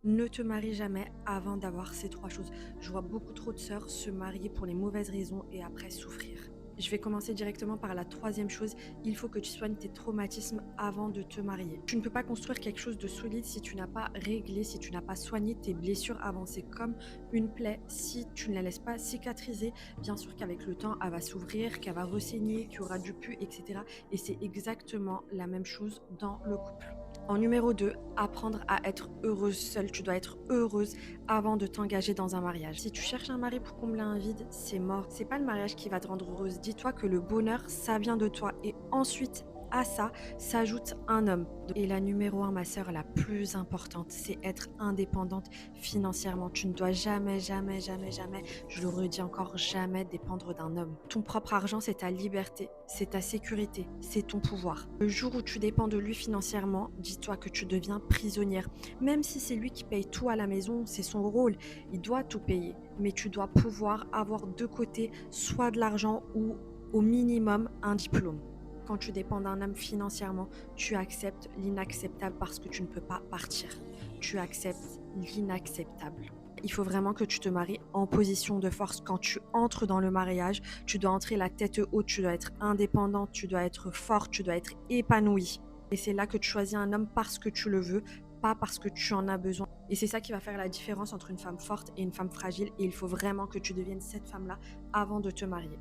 Ne te marie jamais avant d'avoir ces 3 choses. Je vois beaucoup trop de sœurs se marier pour les mauvaises raisons et après souffrir. Je vais commencer directement par la troisième chose. Il faut que tu soignes tes traumatismes avant de te marier. Tu ne peux pas construire quelque chose de solide si tu n'as pas réglé, si tu n'as pas soigné tes blessures avant. C'est comme une plaie. Si tu ne la laisses pas cicatriser, bien sûr qu'avec le temps, elle va s'ouvrir, qu'elle va ressaigner, qu'il y aura du pus, etc. Et c'est exactement la même chose dans le couple. En numéro 2, apprendre à être heureuse seule. Tu dois être heureuse avant de t'engager dans un mariage. Si tu cherches un mari pour combler un vide, c'est mort. C'est pas le mariage qui va te rendre heureuse. Dis-toi que le bonheur, ça vient de toi. Et ensuite, à ça, s'ajoute un homme. Et la numéro 1, ma sœur, la plus importante, c'est être indépendante financièrement. Tu ne dois jamais, jamais, jamais, jamais, je le redis encore, jamais dépendre d'un homme. Ton propre argent, c'est ta liberté, c'est ta sécurité, c'est ton pouvoir. Le jour où tu dépends de lui financièrement, dis-toi que tu deviens prisonnière. Même si c'est lui qui paye tout à la maison, c'est son rôle, il doit tout payer. Mais tu dois pouvoir avoir de côté soit de l'argent ou au minimum un diplôme. Quand tu dépends d'un homme financièrement, tu acceptes l'inacceptable parce que tu ne peux pas partir. Tu acceptes l'inacceptable. Il faut vraiment que tu te maries en position de force. Quand tu entres dans le mariage, tu dois entrer la tête haute, tu dois être indépendante, tu dois être forte, tu dois être épanouie. Et c'est là que tu choisis un homme parce que tu le veux, pas parce que tu en as besoin. Et c'est ça qui va faire la différence entre une femme forte et une femme fragile. Et il faut vraiment que tu deviennes cette femme-là avant de te marier.